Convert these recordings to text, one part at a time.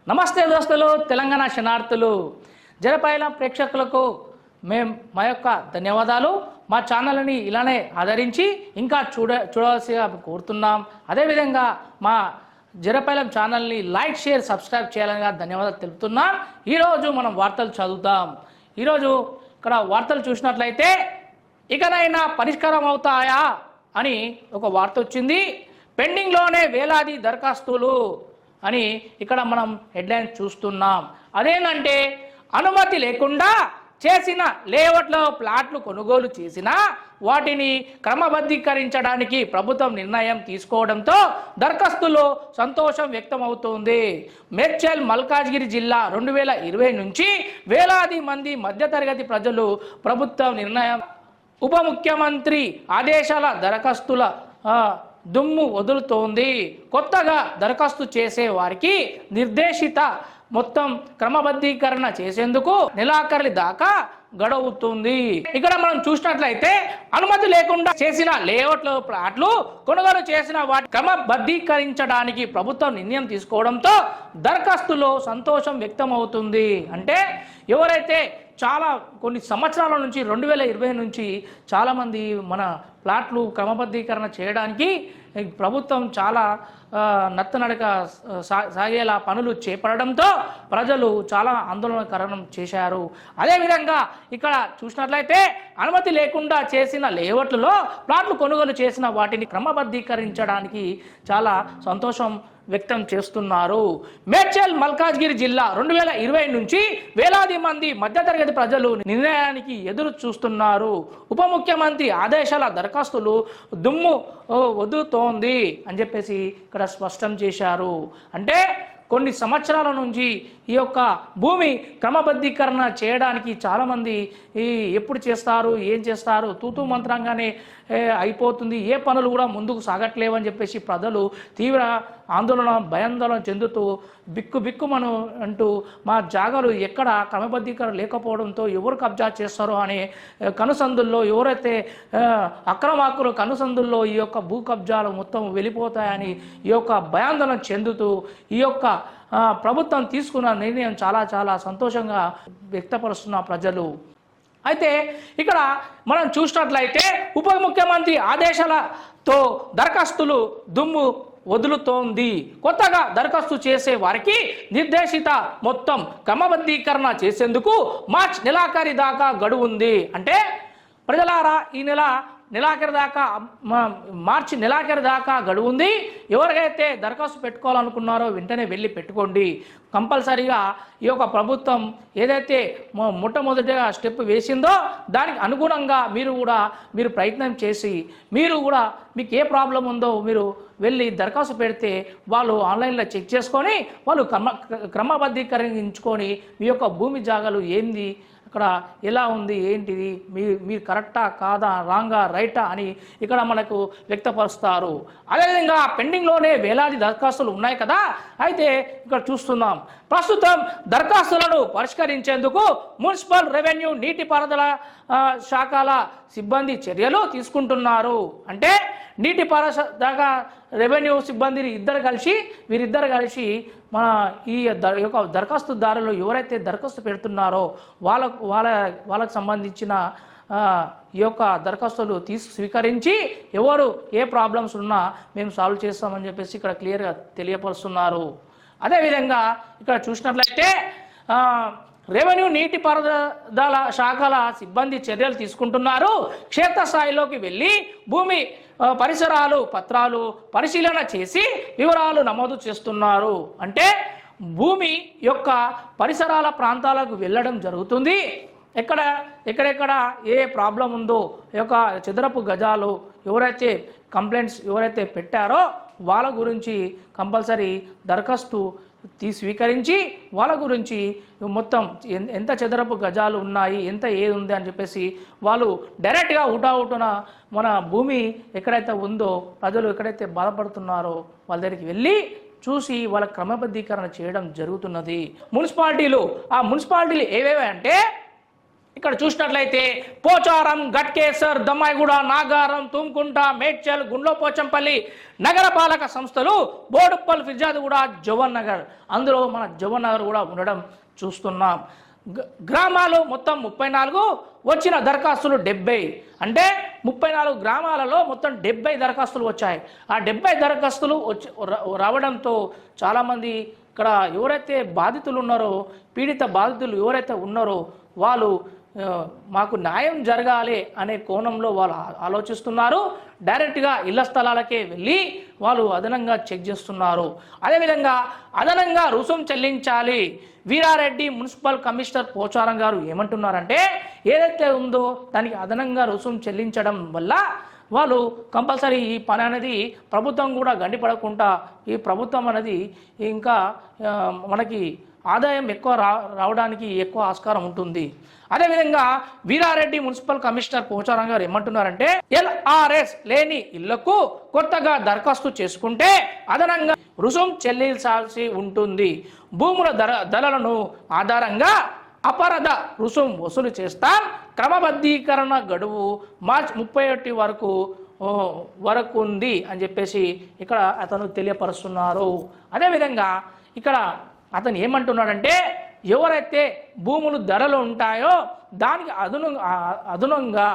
నమస్తే దోస్తులు, తెలంగాణ శనార్థులు, జనపైల ప్రేక్షకులకు మా యొక్క ధన్యవాదాలు. మా ఛానల్ని ఇలానే ఆదరించి ఇంకా చూడవలసిగా కోరుతున్నాం. అదేవిధంగా మా జనపైలం ఛానల్ని లైక్, షేర్, సబ్స్క్రైబ్ చేయాలని ధన్యవాదాలు తెలుపుతున్నాం. ఈరోజు మనం వార్తలు చదువుతాం. ఈరోజు ఇక్కడ వార్తలు చూసినట్లయితే ఇకనైనా పరిష్కారం అవుతాయా అని ఒక వార్త వచ్చింది. పెండింగ్లోనే వేలాది దరఖాస్తులు అని ఇక్కడ మనం హెడ్లైన్ చూస్తున్నాం. అదేంటంటే అనుమతి లేకుండా చేసిన లేఅవుట్లో ప్లాట్లు కొనుగోలు చేసినా వాటిని క్రమబద్ధీకరించడానికి ప్రభుత్వం నిర్ణయం తీసుకోవడంతో దరఖాస్తులో సంతోషం వ్యక్తమవుతోంది. మేడ్చల్ మల్కాజ్గిరి జిల్లా 2020 నుంచి వేలాది మంది మధ్యతరగతి ప్రజలు ప్రభుత్వం నిర్ణయం ఉప ముఖ్యమంత్రి ఆదేశాల దరఖాస్తుల దుమ్ము వదులుతోంది. కొత్తగా దరఖాస్తు చేసే వారికి నిర్దేశిత మొత్తం క్రమబద్ధీకరణ చేసేందుకు నెలాఖరు దాకా గడువుతుంది. ఇక్కడ మనం చూసినట్లయితే అనుమతి లేకుండా చేసిన లేఅవుట్ల ప్లాట్లు కొనుగోలు చేసిన వాటి క్రమబద్ధీకరించడానికి ప్రభుత్వం నిర్ణయం తీసుకోవడంతో దరఖాస్తులో సంతోషం వ్యక్తం అవుతుంది. అంటే ఎవరైతే చాలా కొన్ని సంవత్సరాల నుంచి 2020 నుంచి చాలామంది మన ప్లాట్లు క్రమబద్ధీకరణ చేయడానికి ప్రభుత్వం చాలా నత్తనడక సాగేలా పనులు చేపట్టడంతో ప్రజలు చాలా ఆందోళనకరణం చేశారు. అదేవిధంగా ఇక్కడ చూసినట్లయితే అనుమతి లేకుండా చేసిన లేఅవుట్లలో ప్లాట్లు కొనుగోలు చేసిన వాటిని క్రమబద్ధీకరించడానికి చాలా సంతోషం వ్యక్తం చేస్తున్నారు. మేడ్చల్ మల్కాజ్గిరి జిల్లా 2020 నుంచి వేలాది మంది మధ్యతరగతి ప్రజలు నిర్ణయానికి ఎదురు చూస్తున్నారు. ఉప ముఖ్యమంత్రి ఆదేశాల దరఖాస్తులు దుమ్ము వదులుతోంది అని చెప్పేసి ఇక్కడ స్పష్టం చేశారు. అంటే కొన్ని సంవత్సరాల నుంచి ఈ యొక్క భూమి క్రమబద్ధీకరణ చేయడానికి చాలామంది ఎప్పుడు చేస్తారు, ఏం చేస్తారు, తూతూ మంత్రంగానే అయిపోతుంది, ఏ పనులు కూడా ముందుకు సాగట్లేవని చెప్పేసి ప్రజలు తీవ్ర ఆందోళన భయాందోళన చెందుతూ బిక్కుమను అంటూ మా జాగాలు ఎక్కడ క్రమబద్ధీకరణ లేకపోవడంతో ఎవరు కబ్జా చేస్తారో అనే కనుసందుల్లో ఎవరైతే అక్రమార్కులు కనుసందుల్లో ఈ యొక్క భూ కబ్జాలు మొత్తం వెళ్ళిపోతాయని ఈ యొక్క భయాందోళన చెందుతూ ఈ యొక్క ప్రభుత్వం తీసుకున్న నిర్ణయం చాలా సంతోషంగా వ్యక్తపరుస్తున్న ప్రజలు. అయితే ఇక్కడ మనం చూసినట్లయితే ఉప ముఖ్యమంత్రి ఆదేశాలతో దరఖాస్తులు దుమ్ము వదులుతోంది. కొత్తగా దరఖాస్తు చేసే వారికి నిర్దేశిత మొత్తం క్రమబద్ధీకరణ చేసేందుకు మార్చి నెలాఖరు దాకా గడువు ఉంది. అంటే ప్రజలారా ఈ నెలాఖరు దాకా మార్చి నెలాఖరు దాకా గడువు ఉంది. ఎవరికైతే దరఖాస్తు పెట్టుకోవాలనుకున్నారో వెంటనే వెళ్ళి పెట్టుకోండి. కంపల్సరీగా ఈ యొక్క ప్రభుత్వం ఏదైతే మొట్టమొదటిగా స్టెప్ వేసిందో దానికి అనుగుణంగా మీరు ప్రయత్నం చేసి మీకు ఏ ప్రాబ్లం ఉందో మీరు వెళ్ళి దరఖాస్తు పెడితే వాళ్ళు ఆన్లైన్లో చెక్ చేసుకొని వాళ్ళు క్రమబద్ధీకరించుకొని మీ యొక్క భూమి జాగాలు ఏంది, అక్కడ ఎలా ఉంది, ఏంటిది, మీరు కరెక్టా కాదా, రాంగా రైటా అని ఇక్కడ మనకు వ్యక్తపరుస్తారు. అదేవిధంగా పెండింగ్లోనే వేలాది దరఖాస్తులు ఉన్నాయి కదా. అయితే ఇక్కడ చూస్తున్నాం ప్రస్తుతం దరఖాస్తులను పరిష్కరించేందుకు మున్సిపల్, రెవెన్యూ, నీటిపారుదల శాఖల సిబ్బంది చర్యలు తీసుకుంటున్నారు. అంటే నీటిపారుదల రెవెన్యూ సిబ్బంది వీరిద్దరు కలిసి మన ఈ యొక్క దరఖాస్తుదారులు ఎవరైతే దరఖాస్తు పెడుతున్నారో వాళ్ళకు సంబంధించిన ఈ యొక్క దరఖాస్తులు స్వీకరించి ఎవరు ఏ ప్రాబ్లమ్స్ ఉన్నా మేము సాల్వ్ చేస్తామని చెప్పేసి ఇక్కడ క్లియర్గా తెలియపరుస్తున్నారు. అదేవిధంగా ఇక్కడ చూసినట్లయితే రెవెన్యూ, నీటిపారుదల శాఖల సిబ్బంది చర్యలు తీసుకుంటున్నారు. క్షేత్రస్థాయిలోకి వెళ్ళి భూమి పరిసరాలు పత్రాలు పరిశీలన చేసి వివరాలు నమోదు చేస్తున్నారు. అంటే భూమి యొక్క పరిసరాల ప్రాంతాలకు వెళ్ళడం జరుగుతుంది. ఎక్కడెక్కడ ఏ ప్రాబ్లం ఉందో ఈ యొక్క చదరపు గజాలు ఎవరైతే కంప్లైంట్స్ పెట్టారో వాళ్ళ గురించి కంపల్సరీ దరఖాస్తు స్వీకరించి వాళ్ళ గురించి మొత్తం ఎంత చదరపు గజాలు ఉన్నాయి, ఎంత ఏది ఉంది అని చెప్పేసి వాళ్ళు డైరెక్ట్గా హుటాహుటిన మన భూమి ఎక్కడైతే ఉందో ప్రజలు ఎక్కడైతే బాధపడుతున్నారో వాళ్ళ దగ్గరికి వెళ్ళి చూసి వాళ్ళ క్రమబద్ధీకరణ చేయడం జరుగుతున్నది. మున్సిపాలిటీలు ఏవేవి అంటే ఇక్కడ చూసినట్లయితే పోచారం, గట్కేసర్, దమ్మాయిగూడ, నాగారం, తుమ్కుంట, మేడ్చల్, గుండ్లోపోచంపల్లి నగరపాలక సంస్థలు, బోడుప్పల్, ఫిర్జాదిగూడ, జవహర్ నగర్, అందులో మన జవహర్ నగర్ కూడా ఉండడం చూస్తున్నాం. గ్రామాలు మొత్తం 34, వచ్చిన దరఖాస్తులు 70. అంటే 34 గ్రామాలలో మొత్తం 70 దరఖాస్తులు వచ్చాయి. ఆ 70 దరఖాస్తులు రావడంతో చాలామంది ఇక్కడ ఎవరైతే బాధితులు ఉన్నారో, పీడిత బాధితులు ఎవరైతే ఉన్నారో వాళ్ళు మాకు న్యాయం జరగాలి అనే కోణంలో వాళ్ళు ఆలోచిస్తున్నారు. డైరెక్ట్గా ఇళ్ల స్థలాలకే వెళ్ళి వాళ్ళు అదనంగా చెక్ చేస్తున్నారు. అదేవిధంగా అదనంగా రుసుం చెల్లించాలి. వీరారెడ్డి మున్సిపల్ కమిషనర్ పోచారం గారు ఏమంటున్నారంటే, ఏదైతే ఉందో దానికి అదనంగా రుసుం చెల్లించడం వల్ల వాళ్ళు కంపల్సరీ ఈ పని అనేది ప్రభుత్వం కూడా గండిపడకుండా ఈ ప్రభుత్వం అనేది ఇంకా మనకి ఆదాయం ఎక్కువ రావడానికి ఎక్కువ ఆస్కారం ఉంటుంది. అదేవిధంగా వీరారెడ్డి మున్సిపల్ కమిషనర్ పోచారం గారు ఏమంటున్నారంటే, ఎల్ఆర్ఎస్ లేని ఇళ్లకు కొత్తగా దరఖాస్తు చేసుకుంటే అదనంగా రుసుం చెల్లించాల్సి ఉంటుంది. భూముల ధరలను ఆధారంగా అపరాధ రుసుం వసూలు చేస్తాం. క్రమబద్ధీకరణ గడువు మార్చి 31 వరకు ఉంది అని చెప్పేసి ఇక్కడ అతను తెలియపరుస్తున్నారు. అదేవిధంగా ఇక్కడ అతను ఏమంటున్నాడంటే, ఎవరైతే భూములు ధరలు ఉంటాయో దానికి అదనంగా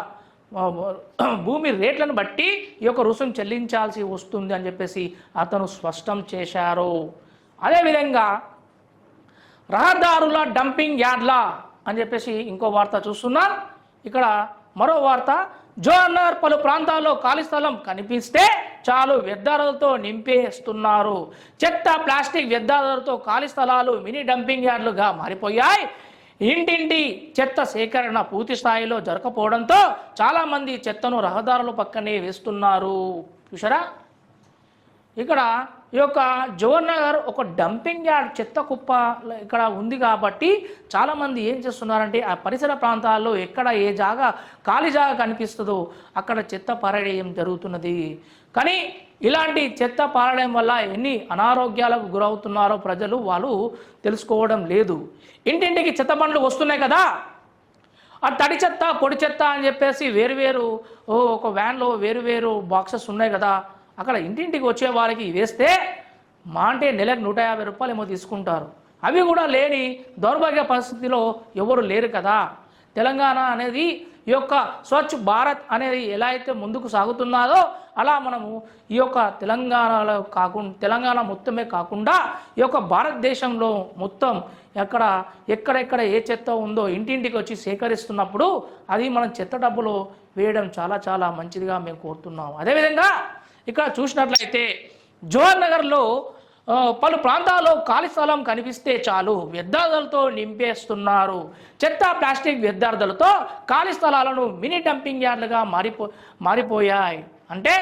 భూమి రేట్లను బట్టి ఈ యొక్క రుసుం చెల్లించాల్సి వస్తుంది అని చెప్పేసి అతను స్పష్టం చేశారు. అదేవిధంగా రహదారుల డంపింగ్ యార్డ్ల అని చెప్పేసి ఇంకో వార్త చూస్తున్నాం. ఇక్కడ మరో వార్త, జోహర్ పలు ప్రాంతాల్లో ఖాళీ స్థలం కనిపిస్తే చాలు వ్యర్థాలతో నింపేస్తున్నారు. చెత్త, ప్లాస్టిక్ వ్యర్థాలతో ఖాళీ స్థలాలు మినీ డంపింగ్ యార్డులుగా మారిపోయాయి. ఇంటింటి చెత్త సేకరణ పూర్తి స్థాయిలో జరగకపోవడంతో చాలా మంది చెత్తను రహదారుల పక్కనే వేస్తున్నారు. చూసారా, ఇక్కడ ఈ యొక్క జవహర్ నగర్ ఒక డంపింగ్ యార్డ్, చెత్త కుప్ప ఇక్కడ ఉంది కాబట్టి చాలామంది ఏం చేస్తున్నారంటే ఆ పరిసర ప్రాంతాల్లో ఎక్కడ ఏ జాగా ఖాళీ జాగా కనిపిస్తుందో అక్కడ చెత్త పారడేయం జరుగుతున్నది. కానీ ఇలాంటి చెత్త పారడం వల్ల ఎన్ని అనారోగ్యాలకు గురవుతున్నారో ప్రజలు వాళ్ళు తెలుసుకోవడం లేదు. ఇంటింటికి చెత్త బండ్లు వస్తున్నాయి కదా, ఆ తడి చెత్త, పొడి చెత్త అని చెప్పేసి వేరువేరు ఒక వ్యాన్లో వేరువేరు బాక్సెస్ ఉన్నాయి కదా, అక్కడ ఇంటింటికి వచ్చే వారికి వేస్తే మా అంటే నెలకు 150 రూపాయలు ఏమో తీసుకుంటారు. అవి కూడా లేని దౌర్భాగ్య పరిస్థితిలో ఎవరు లేరు కదా. తెలంగాణ అనేది ఈ యొక్క స్వచ్ఛ భారత్ అనేది ఎలా అయితే ముందుకు సాగుతున్నదో అలా మనము ఈ యొక్క తెలంగాణలో తెలంగాణ మొత్తమే కాకుండా ఈ యొక్క భారతదేశంలో మొత్తం ఎక్కడెక్కడ ఏ చెత్త ఉందో ఇంటింటికి వచ్చి సేకరిస్తున్నప్పుడు అది మనం చెత్త డబ్బులో వేయడం చాలా చాలా మంచిదిగా మేము కోరుతున్నాం. అదేవిధంగా ఇక్కడ చూసినట్లయితే జవహర్ నగర్లో పలు ప్రాంతాల్లో ఖాళీ స్థలం కనిపిస్తే చాలు వ్యర్థాలతో నింపేస్తున్నారు. చెత్త, ప్లాస్టిక్ వ్యర్థాలతో ఖాళీ స్థలాలను మినీ డంపింగ్ యార్డులుగా మారిపోయాయి. అంటే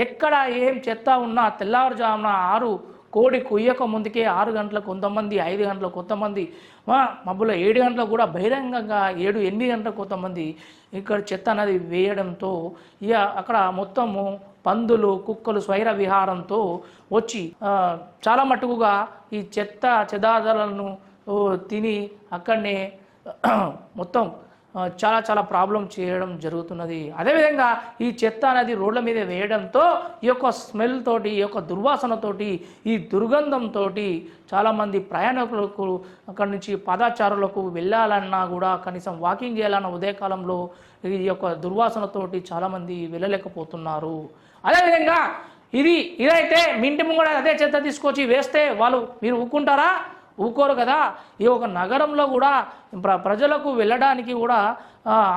ఎక్కడ ఏం చెత్త ఉన్నా తెల్లవారుజామున 6 కోడి కుయ్యక ముందుకే 6 గంటలకు కొంతమంది, 5 గంటలకు కొంతమంది, మబ్బులో 7 గంటలకు కూడా బహిరంగంగా 7-8 గంటలకు కొంతమంది ఇక్కడ చెత్త అనేది వేయడంతో ఇక అక్కడ మొత్తము పందులు, కుక్కలు స్వైర విహారంతో వచ్చి చాలా మట్టుకుగా ఈ చెత్త చెదారాలను తిని అక్కడనే మొత్తం చాలా చాలా ప్రాబ్లం చేయడం జరుగుతున్నది. అదేవిధంగా ఈ చెత్త అనేది రోడ్ల మీద వేయడంతో ఈ యొక్క స్మెల్ తోటి, ఈ యొక్క దుర్వాసనతోటి, ఈ దుర్గంధంతో చాలామంది ప్రయాణికులకు అక్కడి నుంచి పాదచారులకు వెళ్ళాలన్నా కూడా కనీసం వాకింగ్ చేయాలన్న ఉదయకాలంలో ఈ యొక్క దుర్వాసనతోటి చాలామంది వెళ్ళలేకపోతున్నారు. అదేవిధంగా ఇదైతే మీ ఇంటి ముంగడ అదే చెత్త తీసుకొచ్చి వేస్తే మీరు ఊరుకుంటారా? ఊరుకోరు కదా. ఈ ఒక నగరంలో కూడా ప్రజలకు వెళ్ళడానికి కూడా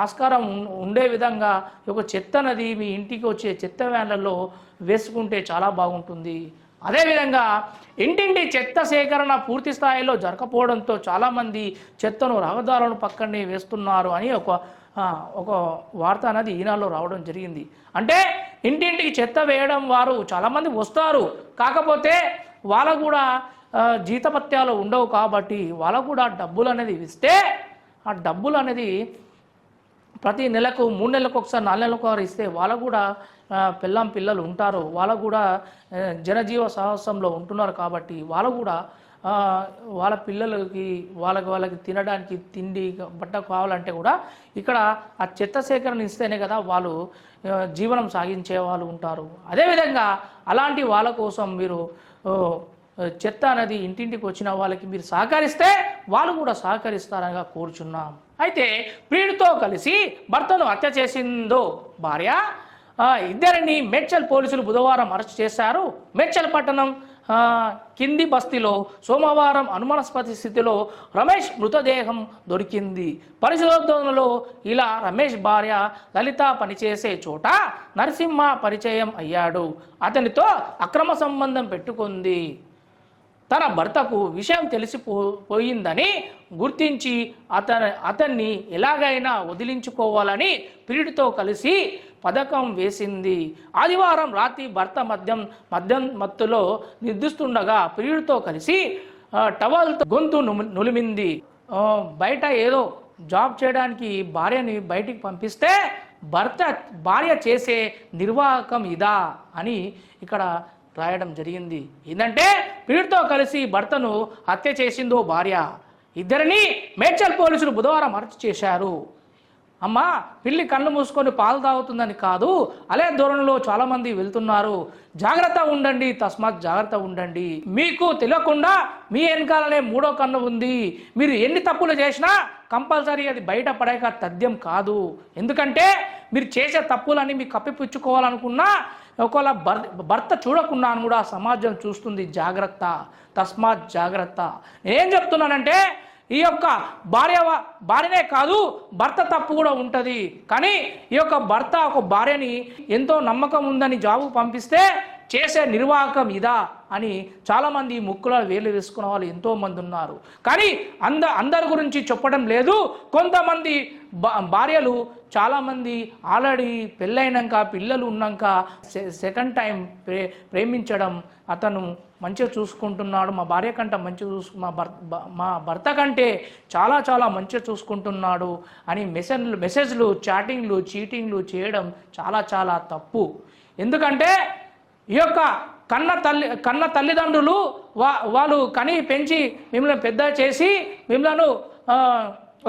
ఆస్కారం ఉండే విధంగా ఒక చెత్త నది మీ ఇంటికి వచ్చే చెత్త వ్యాన్లలో వేసుకుంటే చాలా బాగుంటుంది. అదేవిధంగా ఇంటింటి చెత్త సేకరణ పూర్తి స్థాయిలో జరగకపోవడంతో చాలామంది చెత్తను రహదారులను పక్కనే వేస్తున్నారు అని ఒక వార్త అనేది ఈనాడులో రావడం జరిగింది. అంటే ఇంటింటికి చెత్త వేయడం వారు చాలామంది వస్తారు, కాకపోతే వాళ్ళకు కూడా జీతపత్యాలు ఉండవు కాబట్టి వాళ్ళకు కూడా డబ్బులు అనేది ఇస్తే ఆ డబ్బులు అనేది ప్రతి నెలకు 3 నెలలకు ఒకసారి 4 నెలలకు ఒకసారి ఇస్తే వాళ్ళకు కూడా పిల్లలు ఉంటారు, వాళ్ళకు కూడా జనజీవ సాహసంలో ఉంటున్నారు కాబట్టి వాళ్ళకు కూడా వాళ్ళ పిల్లలకి వాళ్ళకి తినడానికి తిండి బట్ట కావాలంటే కూడా ఇక్కడ ఆ చెత్త సేకరణ ఇస్తేనే కదా వాళ్ళు జీవనం సాగించే వాళ్ళు ఉంటారు. అదేవిధంగా అలాంటి వాళ్ళ కోసం మీరు చెత్త అనేది ఇంటింటికి వచ్చిన వాళ్ళకి మీరు సహకరిస్తే వాళ్ళు కూడా సహకరిస్తారని కోరుచున్నాం. అయితే ప్రియుడితో కలిసి భర్తను హత్య చేసిందో భార్య. ఇద్దరిని మేడ్చల్ పోలీసులు బుధవారం అరెస్ట్ చేశారు. మేడ్చల్ పట్టణం కింది బస్తీలో సోమవారం అనుమానాస్పద స్థితిలో రమేష్ మృతదేహం దొరికింది. పరిశోధనలో ఇలా రమేష్ భార్య లలిత పనిచేసే చోట నరసింహ పరిచయం అయ్యాడు. అతనితో అక్రమ సంబంధం పెట్టుకుంది. తన భర్తకు విషయం తెలిసిపోయిందని గుర్తించి అతన్ని ఎలాగైనా వదిలించుకోవాలని ప్రియుడితో కలిసి పథకం వేసింది. ఆదివారం రాత్రి భర్త మద్యం మత్తులో నిద్రిస్తుండగా ప్రియుడితో కలిసి టవల్తో గొంతు నులిమింది. బయట ఏదో జాబ్ చేయడానికి భార్యని బయటికి పంపిస్తే భార్య చేసే నిర్వాహకం ఇదా అని ఇక్కడ రాయడం జరిగింది. ఏంటంటే ప్రియుడితో కలిసి భర్తను హత్య చేసిందో భార్య. ఇద్దరిని మేడ్చల్ పోలీసులు బుధవారం అరెస్ట్ చేశారు. అమ్మా పిల్లి కళ్ళు మూసుకొని పాలు తాగుతుందని కాదు, అలే ధోరణిలో చాలా మంది వెళ్తున్నారు. జాగ్రత్త ఉండండి, తస్మాత్ జాగ్రత్త ఉండండి. మీకు తెలియకుండా మీ వెనకాలనే మూడో కన్ను ఉంది. మీరు ఎన్ని తప్పులు చేసినా కంపల్సరీ అది బయట పడేక తథ్యం కాదు. ఎందుకంటే మీరు చేసే తప్పులని మీకు కప్పిపుచ్చుకోవాలనుకున్నా ఒకవేళ భర్త చూడకున్నాను కూడా సమాజం చూస్తుంది. తస్మాత్ జాగ్రత్త. నేనేం చెప్తున్నానంటే ఈ యొక్క భార్యనే కాదు భర్త తప్పు కూడా ఉంటుంది. కానీ ఈ యొక్క భర్త ఒక భార్యని ఎంతో నమ్మకం ఉందని జాబు పంపిస్తే చేసే నిర్వాహకం ఇదా అని చాలామంది ముక్కులో వేలు వేసుకున్న వాళ్ళు ఎంతోమంది ఉన్నారు. కానీ అందరి గురించి చెప్పడం లేదు. కొంతమంది భార్యలు చాలామంది ఆల్రెడీ పెళ్ళైనాక పిల్లలు ఉన్నాక సెకండ్ టైం ప్రేమించడం, అతను మంచిగా చూసుకుంటున్నాడు, మా భార్య కంటే మంచిగా మా భర్త కంటే చాలా చాలా మంచిగా చూసుకుంటున్నాడు అని మెసేజ్లు చాటింగ్లు చీటింగ్లు చేయడం చాలా చాలా తప్పు. ఎందుకంటే ఈ యొక్క కన్న తల్లిదండ్రులు వాళ్ళు కని పెంచి మిమ్మల్ని పెద్ద చేసి మిమ్మల్ని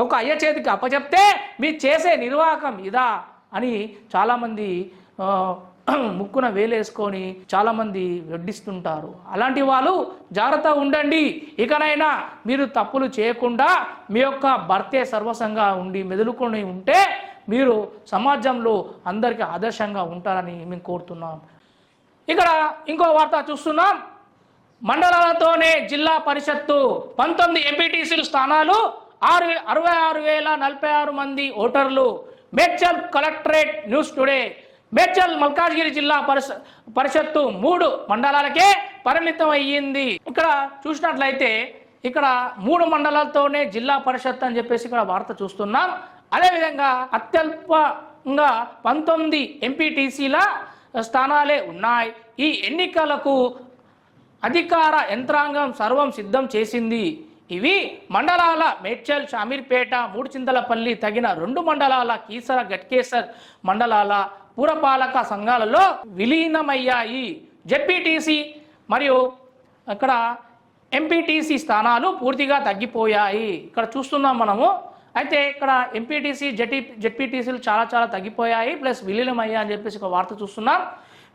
ఒక అయ్య చేతికి అప్పచెప్తే మీరు చేసే నిర్వాహకం ఇదా అని చాలామంది ముక్కున వేలేసుకొని చాలామంది వడ్డిస్తుంటారు. అలాంటి వాళ్ళు జాగ్రత్త ఉండండి. ఇకనైనా మీరు తప్పులు చేయకుండా మీ యొక్క భర్తే సర్వస్వంగా ఉండి మెదులుకొని ఉంటే మీరు సమాజంలో అందరికీ ఆదర్శంగా ఉంటారని మేము కోరుతున్నాం. ఇక్కడ ఇంకో వార్త చూస్తున్నాం. మండలాలతోనే జిల్లా పరిషత్తు 19 ఎంపీటీసీలు స్థానాలు 66,046 మంది ఓటర్లు. Medchal collectorate news today. Medchal Malkajgiri జిల్లా పరిషత్తు 3 మండలాలకే పరిమితం అయ్యింది. ఇక్కడ చూసినట్లయితే ఇక్కడ 3 మండలాలతోనే జిల్లా పరిషత్ అని చెప్పేసి ఇక్కడ వార్త చూస్తున్నాం. అదేవిధంగా అత్యల్పంగా 19 ఎంపీటీసీల స్థానాలే ఉన్నాయి. ఈ ఎన్నికలకు అధికార యంత్రాంగం సర్వం సిద్ధం చేసింది. ఇవి మండలాల మేడ్చల్, షామీర్పేట, మూడుచింతలపల్లి తగిన 2 మండలాల కీసర, గట్కేసర్ మండలాల పురపాలక సంఘాలలో విలీనమయ్యాయి. జెడ్పీటీసీ మరియు అక్కడ ఎంపీటీసీ స్థానాలు పూర్తిగా తగ్గిపోయాయి. ఇక్కడ చూస్తున్నాం మనము. అయితే ఇక్కడ ఎంపీటీసీ జెడ్పీటీసీలు చాలా చాలా తగ్గిపోయాయి, ప్లస్ విలీనమయ్యా అని చెప్పేసి ఒక వార్త చూస్తున్నాం.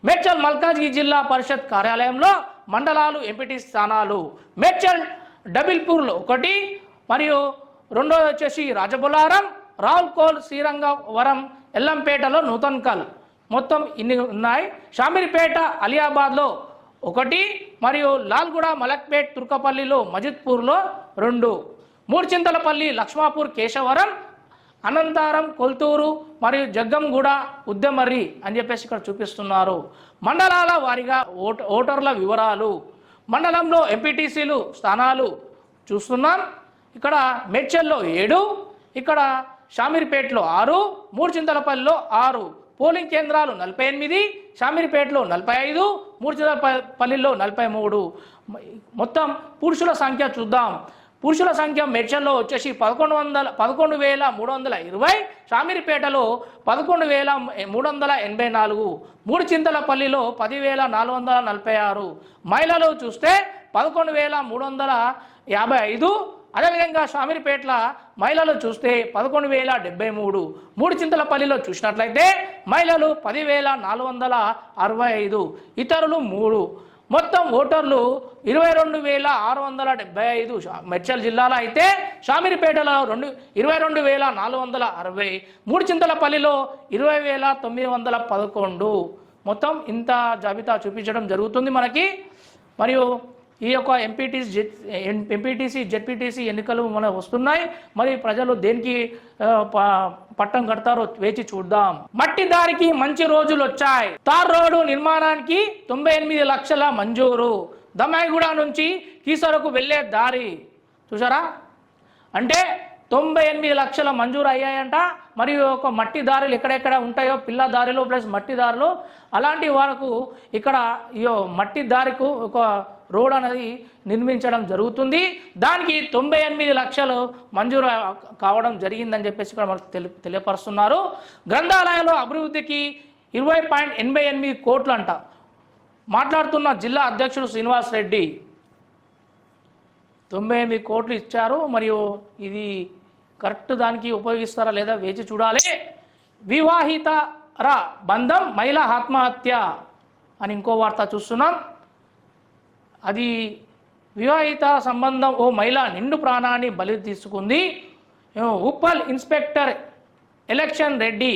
మేడ్చల్ మల్కాజ్గిరి జిల్లా పరిషత్ కార్యాలయంలో మండలాలు ఎంపీటీసీ స్థానాలు మేడ్చల్ డబిల్పూర్లో 1 మరియు 2 వచ్చేసి రాజబొలారం, రావుల్కోల్, శ్రీరంగవరం, ఎల్లంపేటలో నూతన్కల్, మొత్తం ఇన్ని ఉన్నాయి. షామీర్పేట, అలియాబాద్లో 1 మరియు లాల్గూడ, మలక్పేట్, తుర్కపల్లిలో, మజిద్పూర్లో 2, మూడుచింతలపల్లి, లక్ష్మాపూర్, కేశవరం, అనంతారం, కొల్తూరు మరియు జగ్గంగూడ, ఉద్దెమర్రి అని చెప్పేసి ఇక్కడ చూపిస్తున్నారు. మండలాల వారీగా ఓటర్ల వివరాలు. మండలంలో ఎంపీటీసీలు స్థానాలు చూస్తున్నాం. ఇక్కడ మేడ్చల్లో 7, ఇక్కడ షామీర్పేటలో 6, మూడుచింతలపల్లిలో 6, పోలింగ్ కేంద్రాలు 48, షామీర్పేటలో 45, మూడుచింతలపల్లిలో 43. మొత్తం పురుషుల సంఖ్య చూద్దాం. పురుషుల సంఖ్య మేడ్చల్లో వచ్చేసి 11,320, షామీర్పేటలో 11,384, మూడుచింతలపల్లిలో 10,446, మహిళలు చూస్తే 11,355, అదేవిధంగా షామీర్పేటల మహిళలు చూస్తే 11,073, మూడుచింతలపల్లిలో చూసినట్లయితే మహిళలు 10,465, ఇతరులు 3. మొత్తం ఓటర్లు 22,675. మేడ్చల్ జిల్లాలో అయితే షామీర్పేటలో 22,460, మూడుచింతలపల్లిలో 20,911. మొత్తం ఇంత జాబితా చూపించడం జరుగుతుంది మనకి. మరియు ఈ యొక్క ఎంపీటీసీ జెడ్పీటీసీ ఎన్నికలు మన వస్తున్నాయి. మరి ప్రజలు దేనికి పట్టం కడతారో వేచి చూద్దాం. మట్టి దారికి మంచి రోజులు వచ్చాయి. తార్ రోడ్డు నిర్మాణానికి 98 లక్షల మంజూరు. దమ్మాయిగూడ నుంచి కీసరకు వెళ్లే దారి చూసారా, అంటే 98 లక్షల మంజూరు అయ్యాయంట. మరియు ఒక మట్టి దారులు ఎక్కడెక్కడ ఉంటాయో, పిల్ల దారిలో ప్లస్ మట్టి దారులు, అలాంటి వాళ్ళకు ఇక్కడ ఈ మట్టి దారికి ఒక రోడ్ అనేది నిర్మించడం జరుగుతుంది. దానికి 98 లక్షలు మంజూరు కావడం జరిగిందని చెప్పేసి ఇక్కడ మనకు తెలియపరుస్తున్నారు. గ్రంథాలయాల అభివృద్ధికి 20.88 కోట్లు అంట. మాట్లాడుతున్న జిల్లా అధ్యక్షుడు శ్రీనివాస్ రెడ్డి 98 కోట్లు ఇచ్చారు. మరియు ఇది కరెక్ట్ దానికి ఉపయోగిస్తారా లేదా వేచి చూడాలి. వివాహితర బంధం మహిళా ఆత్మహత్య అని ఇంకో వార్త చూస్తున్నాం. అది వివాహిత సంబంధం ఓ మహిళ నిండు ప్రాణాన్ని బలి తీసుకుంది. ఉప్పల్ ఇన్స్పెక్టర్ ఎలక్షన్ రెడ్డి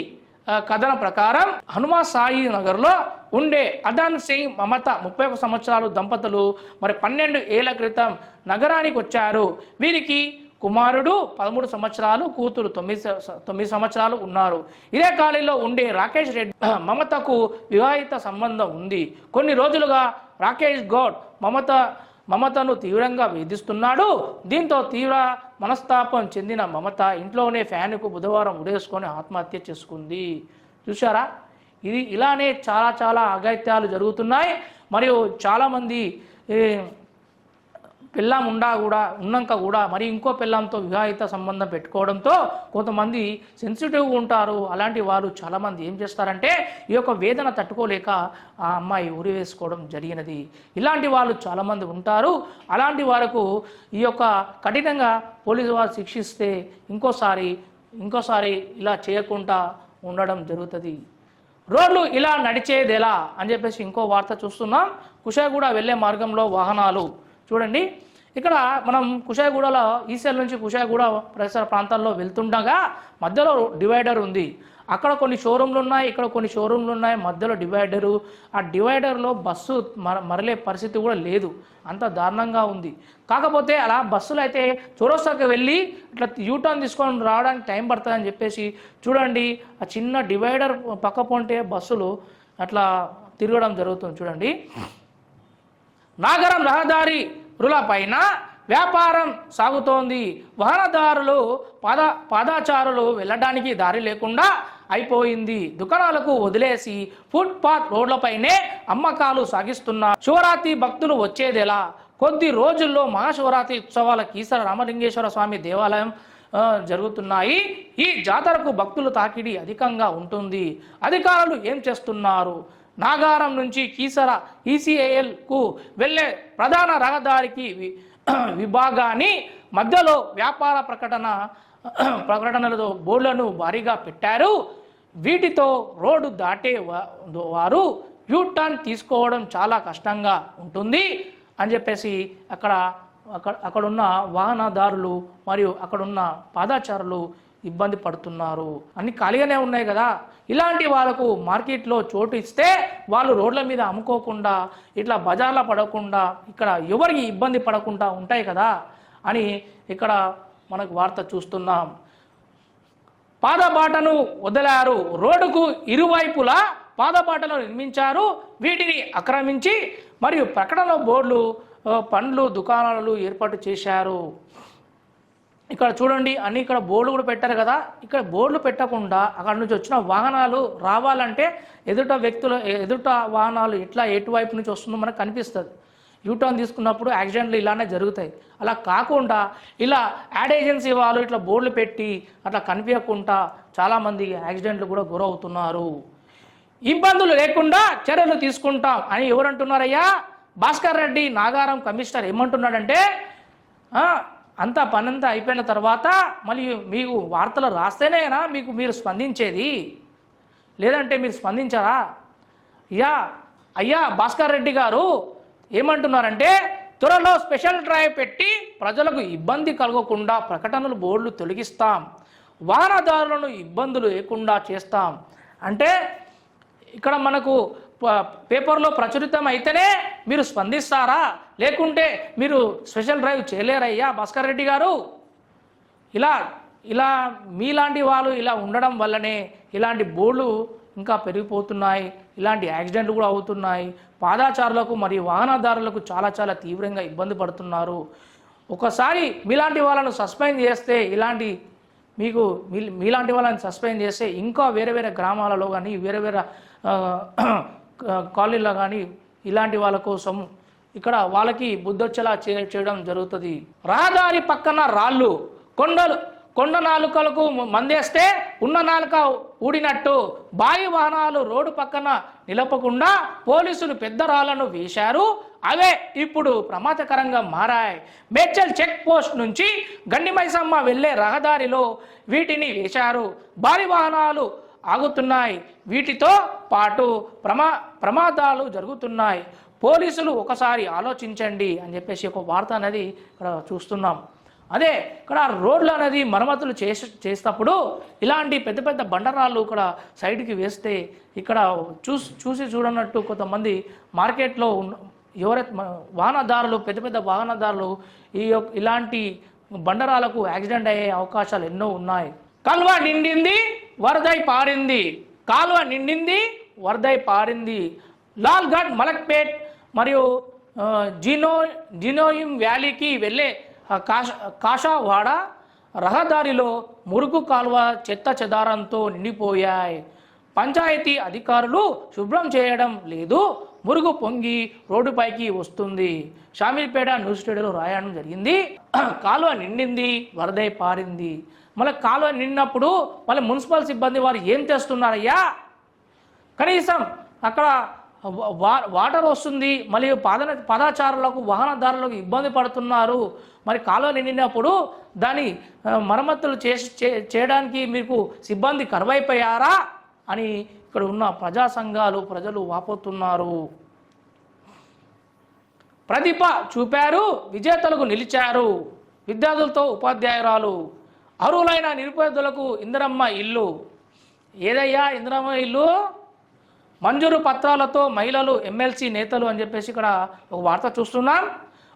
కథనం ప్రకారం హనుమా సాయి నగర్లో ఉండే అదన్ సింగ్ మమత 31 సంవత్సరాలు దంపతులు మరి 12 ఏళ్ల క్రితం నగరానికి వచ్చారు. వీరికి కుమారుడు 13 సంవత్సరాలు, కూతురు 9 సంవత్సరాలు ఉన్నారు. ఇదే కాలంలో ఉండే రాకేష్ రెడ్డి మమతకు వివాహిత సంబంధం ఉంది. కొన్ని రోజులుగా రాకేష్ గౌడ్ మమతను తీవ్రంగా వేధిస్తున్నాడు. దీంతో తీవ్ర మనస్తాపం చెందిన మమత ఇంట్లోనే ఫ్యాన్కు బుధవారం ఉడేసుకొని ఆత్మహత్య చేసుకుంది. చూసారా, ఇది ఇలానే చాలా అఘాయిత్యాలు జరుగుతున్నాయి. మరియు చాలామంది పిల్లం ఉన్నాక కూడా మరి ఇంకో పిల్లంతో వివాహిత సంబంధం పెట్టుకోవడంతో కొంతమంది సెన్సిటివ్గా ఉంటారు. అలాంటి వారు చాలామంది ఏం చేస్తారంటే ఈ యొక్క వేదన తట్టుకోలేక ఆ అమ్మాయి ఉరి వేసుకోవడం జరిగినది. ఇలాంటి వాళ్ళు చాలామంది ఉంటారు. అలాంటి వారికి ఈ యొక్క కఠినంగా పోలీసు వారు శిక్షిస్తే ఇంకోసారి ఇలా చేయకుండా ఉండడం జరుగుతుంది. రోడ్లు ఇలా నడిచేది ఎలా అని చెప్పేసి ఇంకో వార్త చూస్తున్నాం. కుషాయిగూడ వెళ్ళే మార్గంలో వాహనాలు చూడండి. ఇక్కడ మనం కుషాయిగూడలో ఈసెల్ నుంచి కుషాయిగూడ పరిసర ప్రాంతాల్లో వెళ్తుండగా మధ్యలో డివైడర్ ఉంది. అక్కడ కొన్ని షోరూమ్లు ఉన్నాయి, ఇక్కడ కొన్ని షోరూమ్లు ఉన్నాయి, మధ్యలో డివైడరు. ఆ డివైడర్లో బస్సు మరలే పరిస్థితి కూడా లేదు, అంత దారుణంగా ఉంది. కాకపోతే అలా బస్సులు అయితే చౌరస్తాకి వెళ్ళి ఇట్లా యూటర్న్ తీసుకొని రావడానికి టైం పడుతుందని చెప్పేసి చూడండి, ఆ చిన్న డివైడర్ పక్క పొంటే బస్సులు అట్లా తిరగడం జరుగుతుంది. చూడండి, నాగరం రహదారుల పైన వ్యాపారం సాగుతోంది. వాహనదారులు పాదాచారులు వెళ్ళడానికి దారి లేకుండా అయిపోయింది. దుకాణాలకు వదిలేసి ఫుట్పాత్ రోడ్లపైనే అమ్మకాలు సాగిస్తున్నారు. శివరాత్రి భక్తులు వచ్చేదెలా? కొద్ది రోజుల్లో మహాశివరాత్రి ఉత్సవాల కీసర రామలింగేశ్వర స్వామి దేవాలయం జరుగుతున్నాయి. ఈ జాతరకు భక్తుల తాకిడి అధికంగా ఉంటుంది. అధికారులు ఏం చేస్తున్నారు? నాగారం నుంచి కీసర ఈసీఏఎల్కు వెళ్ళే ప్రధాన రహదారికి విభాగాన్ని మధ్యలో వ్యాపార ప్రకటనలతో బోర్డులను భారీగా పెట్టారు. వీటితో రోడ్డు దాటే వారు యూటర్న్ తీసుకోవడం చాలా కష్టంగా ఉంటుంది అని చెప్పేసి అక్కడున్న వాహనదారులు మరియు అక్కడున్న పాదాచారులు ఇబ్బంది పడుతున్నారు. అన్ని ఖాళీగానే ఉన్నాయి కదా, ఇలాంటి వాళ్ళకు మార్కెట్లో చోటు ఇస్తే వాళ్ళు రోడ్ల మీద అమ్ముకోకుండా ఇట్లా బజార్లో పడకుండా ఇక్కడ ఎవరికి ఇబ్బంది పడకుండా ఉంటాయి కదా అని ఇక్కడ మనకు వార్త చూస్తున్నాం. పాదబాటను వదిలారు. రోడ్డుకు ఇరువైపులా పాదబాటలు నిర్మించారు. వీటిని ఆక్రమించి మరియు ప్రకటన బోర్డులు, పండ్లు దుకాణాలు ఏర్పాటు చేశారు. ఇక్కడ చూడండి, అన్ని ఇక్కడ బోర్డులు కూడా పెట్టారు కదా. ఇక్కడ బోర్డులు పెట్టకుండా అక్కడ నుంచి వచ్చిన వాహనాలు రావాలంటే ఎదుట వాహనాలు ఎటువైపు నుంచి వస్తుందో మనకు కనిపిస్తుంది. యూటర్న్ తీసుకున్నప్పుడు యాక్సిడెంట్లు ఇలానే జరుగుతాయి. అలా కాకుండా ఇలా యాడ్ ఏజెన్సీ వాళ్ళు ఇట్లా బోర్డులు పెట్టి అట్లా కనిపించకుండా చాలామంది యాక్సిడెంట్లు కూడా గురవుతున్నారు. ఇబ్బందులు లేకుండా చర్యలు తీసుకుంటాం అని ఎవరంటున్నారయ్యా? భాస్కర్ రెడ్డి నాగారం కమిషనర్ ఏమంటున్నాడంటే, అంతా పనంతా అయిపోయిన తర్వాత మళ్ళీ మీకు వార్తలు రాస్తేనేనా మీరు స్పందించేది, లేదంటే మీరు స్పందించారా? అయ్యా భాస్కర్ రెడ్డి గారు ఏమంటున్నారంటే, త్వరలో స్పెషల్ డ్రైవ్ పెట్టి ప్రజలకు ఇబ్బంది కలగకుండా ప్రకటనలు బోర్డులు తొలగిస్తాం, వాహనదారులను ఇబ్బందులు లేకుండా చేస్తాం. అంటే ఇక్కడ మనకు పేపర్లో ప్రచురితం అయితేనే మీరు స్పందిస్తారా, లేకుంటే మీరు స్పెషల్ డ్రైవ్ చేయలేరయ్యా భాస్కర్ రెడ్డి గారు? ఇలా మీలాంటి వాళ్ళు ఇలా ఉండడం వల్లనే ఇలాంటి బోర్డులు ఇంకా పెరిగిపోతున్నాయి, ఇలాంటి యాక్సిడెంట్లు కూడా అవుతున్నాయి. పాదాచారులకు మరియు వాహనదారులకు చాలా చాలా తీవ్రంగా ఇబ్బంది పడుతున్నారు. ఒకసారి మీలాంటి వాళ్ళను సస్పెండ్ చేస్తే, మీలాంటి వాళ్ళని సస్పెండ్ చేస్తే ఇంకా వేరే వేరే గ్రామాలలో కానీ వేరే వేరే కాలనీలో కానీ ఇలాంటి వాళ్ళ కోసం ఇక్కడ వాళ్ళకి బుద్ధొచ్చేలా చేయడం జరుగుతుంది. రహదారి పక్కన రాళ్ళు, కొండ నాలుకలకు మందేస్తే ఉన్న నాలుక ఊడినట్టు భారీ వాహనాలు రోడ్డు పక్కన నిలపకుండా పోలీసులు పెద్ద రాళ్లను వేశారు. అవే ఇప్పుడు ప్రమాదకరంగా మారాయి. మేడ్చల్ చెక్ పోస్ట్ నుంచి గండిమైసమ్మ వెళ్లే రహదారిలో వీటిని వేశారు. భారీ వాహనాలు ఆగుతున్నాయి, వీటితో పాటు ప్రమాదాలు జరుగుతున్నాయి. పోలీసులు ఒకసారి ఆలోచించండి అని చెప్పేసి ఒక వార్త అనేది ఇక్కడ చూస్తున్నాం. అదే ఇక్కడ రోడ్లు అనేది మరమ్మతులు చేసేటప్పుడు ఇలాంటి పెద్ద పెద్ద బండరాళ్ళు ఇక్కడ సైడ్కి వేస్తే ఇక్కడ చూసి చూడనట్టు కొంతమంది మార్కెట్లో ఎవరైతే వాహనదారులు పెద్ద పెద్ద వాహనదారులు ఇలాంటి బండరాలకు యాక్సిడెంట్ అయ్యే అవకాశాలు ఎన్నో ఉన్నాయి. కాల్వ నిండింది వరదై పారింది. లాల్గఢ్, మలక్పేట్ మరియు జినోయిం వ్యాలీకి వెళ్ళే కాషావాడ రహదారిలో మురుగు కాల్వ చెత్త చెదారంతో నిండిపోయాయి. పంచాయతీ అధికారులు శుభ్రం చేయడం లేదు, మురుగు పొంగి రోడ్డుపైకి వస్తుంది. షామీర్పేట న్యూస్ స్టూడియోలో రాయడం జరిగింది. కాలువ నిండింది, వరదై పారింది. మళ్ళీ కాలువ నిండినప్పుడు మళ్ళీ మున్సిపల్ సిబ్బంది వారు ఏం చేస్తున్నారయ్యా? కనీసం అక్కడ వాటర్ వస్తుంది, మళ్ళీ పాదాచారులకు వాహనదారులకు ఇబ్బంది పడుతున్నారు. మరి కాలువ నిండినప్పుడు దాని మరమ్మతులు చేయడానికి మీకు సిబ్బంది కరువైపోయారా అని ఇక్కడ ఉన్న ప్రజా సంఘాలు ప్రజలు వాపోతున్నారు. ప్రతిభ చూపారు, విజేతలకు నిలిచారు. విద్యార్థులతో ఉపాధ్యాయురాలు. అర్హులైన నిరుపేదలకు ఇందిరమ్మ ఇల్లు. ఏదయ్యా ఇందిరమ్మ ఇల్లు? మంజూరు పత్రాలతో మహిళలు, ఎమ్మెల్సీ నేతలు అని చెప్పేసి ఇక్కడ ఒక వార్త చూస్తున్నాం.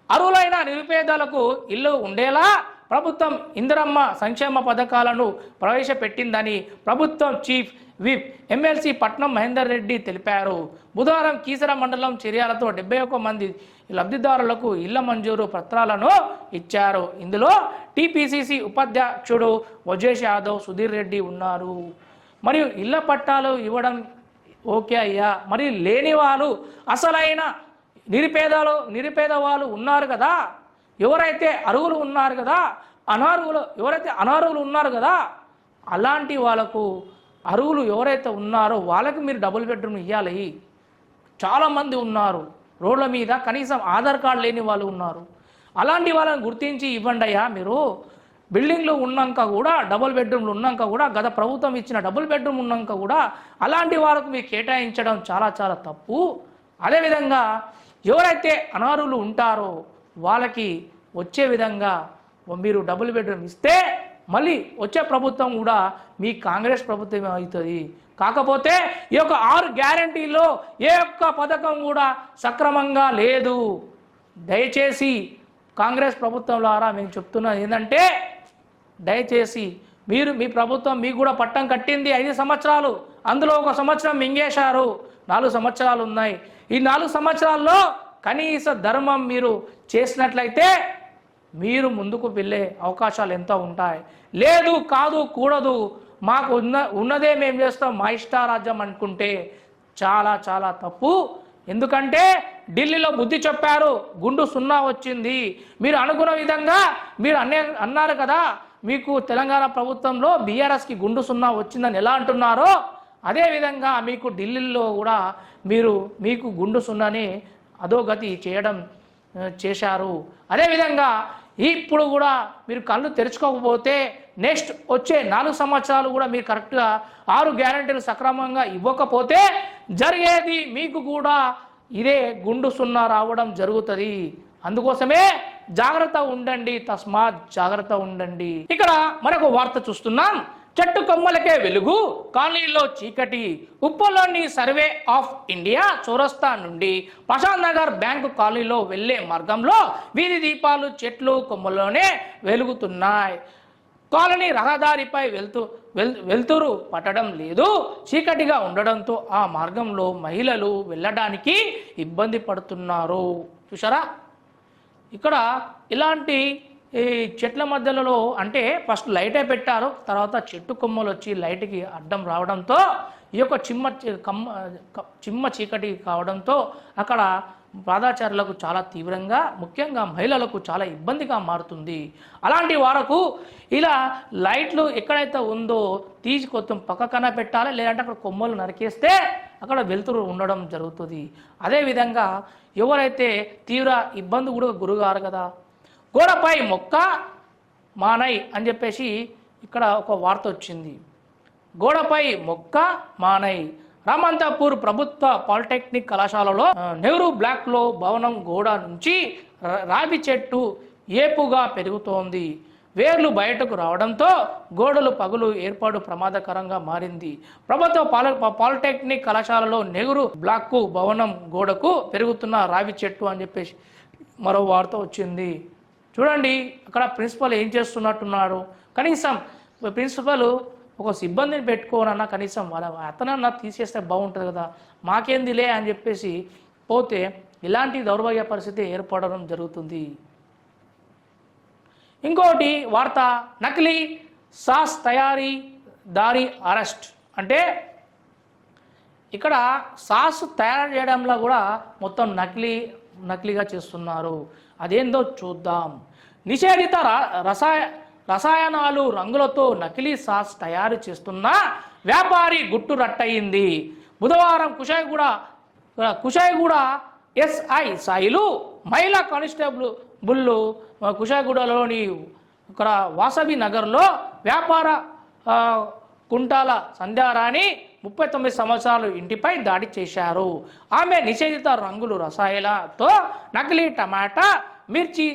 అర్హులైన నిరుపేదలకు ఇల్లు ఉండేలా ప్రభుత్వం ఇందిరమ్మ సంక్షేమ పథకాలను ప్రవేశపెట్టిందని ప్రభుత్వం చీఫ్ విప్ ఎమ్మెల్సీ పట్నం మహేందర్ రెడ్డి తెలిపారు. బుధవారం కీసర మండలం చర్యలతో 71 మంది లబ్ధిదారులకు ఇళ్ల మంజూరు పత్రాలను ఇచ్చారు. ఇందులో టీపీసీసీ ఉపాధ్యక్షుడు వజేష్ యాదవ్, సుధీర్ రెడ్డి ఉన్నారు. మరియు ఇళ్ల పట్టాలు ఇవ్వడం ఓకే అయ్యా, మరి లేని వాళ్ళు అసలైన నిరుపేద వాళ్ళు ఉన్నారు కదా, ఎవరైతే అర్హులు ఉన్నారు కదా, ఎవరైతే అనర్హులు ఉన్నారు కదా, అలాంటి వాళ్ళకు అర్హులు ఎవరైతే ఉన్నారో వాళ్ళకి మీరు డబుల్ బెడ్రూమ్ ఇవ్వాలి. చాలామంది ఉన్నారు రోడ్ల మీద, కనీసం ఆధార్ కార్డు లేని వాళ్ళు ఉన్నారు. అలాంటి వాళ్ళని గుర్తించి ఇవ్వండి అయ్యా. మీరు బిల్డింగ్లు ఉన్నాక కూడా, డబుల్ బెడ్రూమ్లు ఉన్నాక కూడా, గత ప్రభుత్వం ఇచ్చిన డబుల్ బెడ్రూమ్ ఉన్నాక కూడా అలాంటి వాళ్ళకు మీరు కేటాయించడం చాలా చాలా తప్పు. అదేవిధంగా ఎవరైతే అనర్హులు ఉంటారో వాళ్ళకి వచ్చే విధంగా మీరు డబుల్ బెడ్రూమ్ ఇస్తే మళ్ళీ వచ్చే ప్రభుత్వం కూడా మీ కాంగ్రెస్ ప్రభుత్వం అవుతుంది. కాకపోతే ఈ యొక్క 6 గ్యారంటీల్లో ఏ ఒక్క పథకం కూడా సక్రమంగా లేదు. దయచేసి కాంగ్రెస్ ప్రభుత్వం ద్వారా మేము చెప్తున్నది ఏంటంటే, దయచేసి మీ ప్రభుత్వం మీకు కూడా పట్టం కట్టింది 5 సంవత్సరాలు, అందులో 1 సంవత్సరం మింగేశారు, 4 సంవత్సరాలు ఉన్నాయి. ఈ 4 సంవత్సరాల్లో కనీస ధర్మం మీరు చేసినట్లయితే మీరు ముందుకు వెళ్ళే అవకాశాలు ఎంత ఉంటాయి. లేదు, కాదు, కూడదు, మాకు ఉన్నదే మేము చేస్తాం, మా ఇష్టారాజ్యం అనుకుంటే చాలా చాలా తప్పు. ఎందుకంటే ఢిల్లీలో బుద్ధి చెప్పారు, గుండు సున్నా వచ్చింది. మీరు అనుకున్న విధంగా మీరు అన్నారు కదా, మీకు తెలంగాణ ప్రభుత్వంలో బీఆర్ఎస్కి గుండు సున్నా వచ్చిందని ఎలా అంటున్నారో అదేవిధంగా మీకు ఢిల్లీలో కూడా మీకు గుండు సున్నాని అధోగతి చేశారు. అదేవిధంగా ఇప్పుడు కూడా మీరు కళ్ళు తెరుచుకోకపోతే నెక్స్ట్ వచ్చే 4 సంవత్సరాలు కూడా మీరు కరెక్ట్గా 6 గ్యారెంటీలు సక్రమంగా ఇవ్వకపోతే జరిగేది మీకు కూడా ఇదే గుండు సున్నా రావడం జరుగుతుంది. అందుకోసమే జాగ్రత్త ఉండండి, తస్మాత్ జాగ్రత్త ఉండండి. ఇక్కడ మరొక వార్త చూస్తున్నాం. చెట్టు కొమ్మలకే వెలుగు, కాలనీలో చీకటి. ఉప్పల్లోని సర్వే ఆఫ్ ఇండియా చౌరస్తా నుండి ప్రశాంత్ నగర్ బ్యాంకు కాలనీలో వెళ్లే మార్గంలో వీధి దీపాలు చెట్లు కొమ్మల్లోనే వెలుగుతున్నాయి. కాలనీ రహదారిపై వెలుతురు పట్టడం లేదు. చీకటిగా ఉండడంతో ఆ మార్గంలో మహిళలు వెళ్ళడానికి ఇబ్బంది పడుతున్నారు. చూసారా, ఇక్కడ ఇలాంటి ఈ చెట్ల మధ్యలో అంటే ఫస్ట్ లైటే పెట్టారు, తర్వాత చెట్టు కొమ్మలు వచ్చి లైట్కి అడ్డం రావడంతో ఈ యొక్క చిమ్మ చీకటి కావడంతో అక్కడ పాదాచారులకు చాలా తీవ్రంగా, ముఖ్యంగా మహిళలకు చాలా ఇబ్బందిగా మారుతుంది. అలాంటి వారకు ఇలా లైట్లు ఎక్కడైతే ఉందో తీసి కొంచెం పక్కన పెట్టాలి, లేదంటే అక్కడ కొమ్మలు నరికేస్తే అక్కడ వెలుతురు ఉండడం జరుగుతుంది. అదేవిధంగా ఎవరైతే తీవ్ర ఇబ్బంది కూడా గురగారు కదా, గోడపై మొక్క మానై అని చెప్పేసి ఇక్కడ ఒక వార్త వచ్చింది. గోడపై మొక్క మానై. రామంతపూర్ ప్రభుత్వ పాలిటెక్నిక్ కళాశాలలో నెహ్రూ బ్లాక్లో భవనం గోడ నుంచి రావి చెట్టు ఏపుగా పెరుగుతోంది. వేర్లు బయటకు రావడంతో గోడలు పగులు ఏర్పాటు ప్రమాదకరంగా మారింది. ప్రభుత్వ పాలిటెక్నిక్ కళాశాలలో నెహ్రూ బ్లాక్ భవనం గోడకు పెరుగుతున్న రావి చెట్టు అని చెప్పేసి మరో వార్త వచ్చింది. చూడండి, అక్కడ ప్రిన్సిపల్ ఏం చేస్తున్నట్టున్నారు. కనీసం ప్రిన్సిపల్ ఒక సిబ్బందిని పెట్టుకోనన్నా కనీసం వాళ్ళ అతనన్నా తీసేస్తే బాగుంటుంది కదా, మాకేందిలే అని చెప్పేసి పోతే ఇలాంటి దౌర్భాగ్య పరిస్థితి ఏర్పడడం జరుగుతుంది. ఇంకోటి వార్త, నకిలీ సాస్ తయారీ దారి అరెస్ట్. అంటే ఇక్కడ సాస్ తయారు చేయడంలో కూడా మొత్తం నకిలీగా చేస్తున్నారు. అదేందో చూద్దాం. నిషేధిత రసాయనాలు రంగులతో నకిలీ సాస్ తయారు చేస్తున్న వ్యాపారి గుట్టు రట్టయింది. బుధవారం కుషాయిగూడ ఎస్ఐ సాయిలు మహిళా కానిస్టేబుల్ కుషాయిగూడలోని ఇక్కడ వాసవి నగర్లో వ్యాపార కుంటాల సంధ్యారాణి 39 సంవత్సరాలు ఇంటిపై దాడి చేశారు. ఆమె నిషేధిత రంగులు రసాయనాలతో నకిలీ టమాటా, మిర్చి,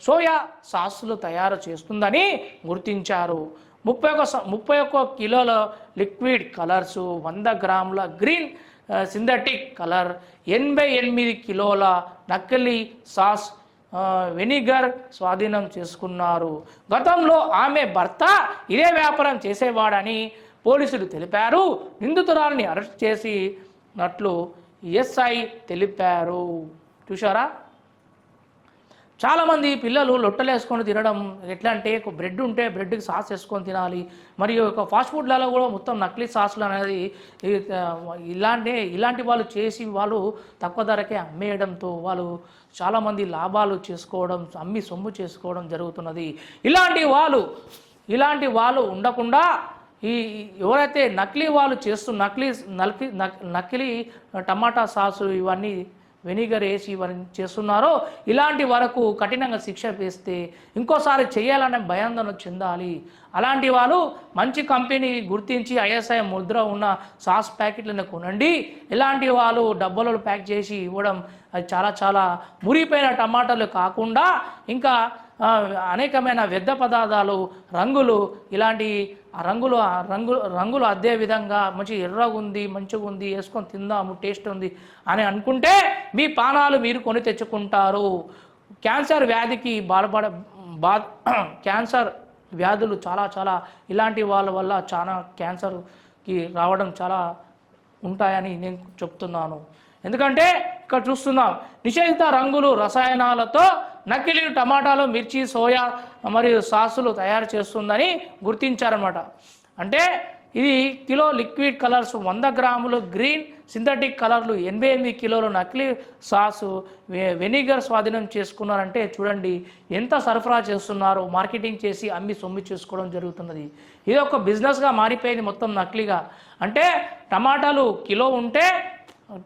సోయా సాసులు తయారు చేస్తుందని గుర్తించారు. 31 కిలోల లిక్విడ్ కలర్స్, 100 గ్రాముల గ్రీన్ సింథటిక్ కలర్, 88 కిలోల నకిలీ సాస్ వెనిగర్ స్వాధీనం చేసుకున్నారు. గతంలో ఆమె భర్త ఇదే వ్యాపారం చేసేవాడని పోలీసులు తెలిపారు. నిందితురాలని అరెస్ట్ చేసినట్లు ఎస్ఐ తెలిపారు. చూశారా, చాలామంది పిల్లలు లొట్టలు వేసుకొని తినడం ఎట్లా అంటే, ఒక బ్రెడ్ ఉంటే బ్రెడ్కి సాస్ వేసుకొని తినాలి. మరియు ఒక ఫాస్ట్ ఫుడ్లలో కూడా మొత్తం నకిలీ సాసులు అనేది ఇలాంటి వాళ్ళు చేసి వాళ్ళు తక్కువ ధరకే అమ్మేయడంతో వాళ్ళు చాలామంది లాభాలు చేసుకోవడం, అమ్మి సొమ్ము చేసుకోవడం జరుగుతున్నది. ఇలాంటి వాళ్ళు ఉండకుండా ఎవరైతే నకిలీ వాళ్ళు నకిలీ టమాటా సాసు ఇవన్నీ వెనిగర్ వేసి ఇవన్నీ చేస్తున్నారో ఇలాంటి వరకు కఠినంగా శిక్ష వేస్తే ఇంకోసారి చేయాలనే భయాందోళన చెందాలి. అలాంటి వాళ్ళు మంచి కంపెనీ గుర్తించి ఐఎస్ఐ ముద్ర ఉన్న సాస్ ప్యాకెట్లను కొనండి. ఇలాంటి వాళ్ళు డబ్బాలలో ప్యాక్ చేసి ఇవ్వడం అది చాలా మురిపోయిన టమాటాలు కాకుండా ఇంకా అనేకమైన వ్యర్థ పదార్థాలు, రంగులు, ఇలాంటి రంగులు అదే విధంగా మంచి ఎర్రగా ఉంది, మంచిగా ఉంది, వేసుకొని తిందాము, టేస్ట్ ఉంది అని అనుకుంటే మీ పానాలు మీరు కొని తెచ్చుకుంటారు. క్యాన్సర్ వ్యాధికి క్యాన్సర్ వ్యాధులు చాలా ఇలాంటి వాళ్ళ వల్ల చాలా క్యాన్సర్కి రావడం చాలా ఉంటాయని నేను చెప్తున్నాను. ఎందుకంటే ఇక్కడ చూస్తున్నాం, నిషేధిత రంగులు రసాయనాలతో నకిలీ టమాటాలు, మిర్చి, సోయా మరియు సాసులు తయారు చేస్తుందని గుర్తించారన్నమాట. అంటే ఇది కిలో లిక్విడ్ కలర్స్ 100 గ్రాములు గ్రీన్ సింథటిక్ కలర్లు 88 కిలోలు నకిలీ సాసు వెనిగర్ స్వాధీనం చేసుకున్నారంటే చూడండి ఎంత సరఫరా చేస్తున్నారు, మార్కెటింగ్ చేసి అమ్మి సొమ్ము చేసుకోవడం జరుగుతున్నది. ఇది ఒక బిజినెస్గా మారిపోయింది మొత్తం నకిలీగా. అంటే టమాటాలు కిలో ఉంటే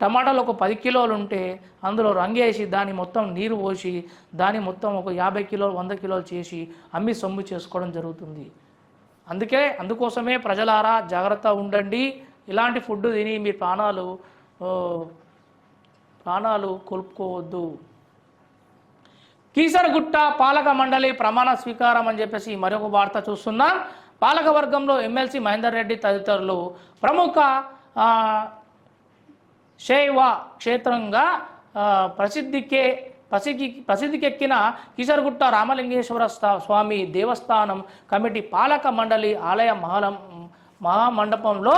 టమాటాలు ఒక 10 కిలోలు ఉంటే అందులో రంగేసి దాన్ని మొత్తం నీరు పోసి దాన్ని మొత్తం ఒక 50 కిలోలు 100 కిలోలు చేసి అమ్మి సొమ్ము చేసుకోవడం జరుగుతుంది. అందుకోసమే ప్రజలారా జాగ్రత్త ఉండండి. ఇలాంటి ఫుడ్ తిని మీ ప్రాణాలు కోల్పోవద్దు. కీసరగుట్ట పాలక మండలి ప్రమాణ స్వీకారం అని చెప్పేసి మరొక వార్త చూస్తున్నాం. పాలక వర్గంలో ఎమ్మెల్సీ మహేందర్ రెడ్డి తదితరులు ప్రముఖ శైవ క్షేత్రంగా ప్రసిద్ధికెక్కిన కీసరగుట్ట రామలింగేశ్వర స్వామి దేవస్థానం కమిటీ పాలక మండలి ఆలయ మహామండపంలో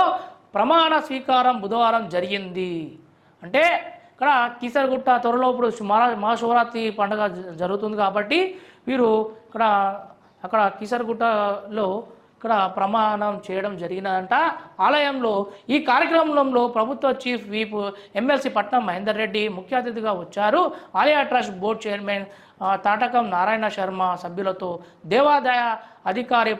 ప్రమాణ స్వీకారం బుధవారం జరిగింది. అంటే ఇక్కడ కీసరగుట్ట త్వరలో ఇప్పుడు మహాశివరాత్రి పండుగ జరుగుతుంది కాబట్టి వీరు అక్కడ కీసరగుట్టలో ఇక్కడ ప్రమాణం చేయడం జరిగినదంట ఆలయంలో. ఈ కార్యక్రమంలో ప్రభుత్వ చీఫ్ విప్ ఎమ్మెల్సీ పట్నం మహేందర్ రెడ్డి ముఖ్య అతిథిగా వచ్చారు. ఆలయ trust board chairman Tatakam Narayana Sharma సభ్యులతో దేవాదాయ అధికారి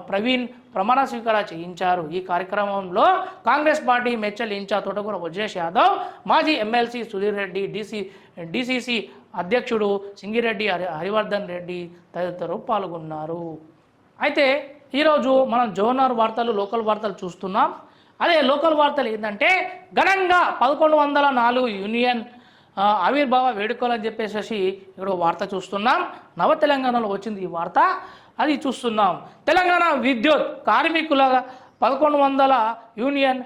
ప్రవీణ్ ప్రమాణ స్వీకారం చేయించారు. ఈ కార్యక్రమంలో కాంగ్రెస్ పార్టీ మేడ్చల్ ఇన్ఛార్జ్ తోటకూర వజ్రేష్ యాదవ్, మాజీ ఎమ్మెల్సీ సుధీర్ రెడ్డి, డిసిసి అధ్యక్షుడు సింగిరెడ్డి హరివర్ధన్ రెడ్డి తదితరులు పాల్గొన్నారు. అయితే ఈరోజు మనం జోనర్ వార్తలు లోకల్ వార్తలు చూస్తున్నాం. అదే లోకల్ వార్తలు ఏంటంటే ఘనంగా 1104 యూనియన్ ఆవిర్భావ వేడుకలు అని చెప్పేసి ఇక్కడ వార్త చూస్తున్నాం. నవ తెలంగాణలో వచ్చింది ఈ వార్త, అది చూస్తున్నాం. తెలంగాణ విద్యుత్ కార్మికుల 1100 యూనియన్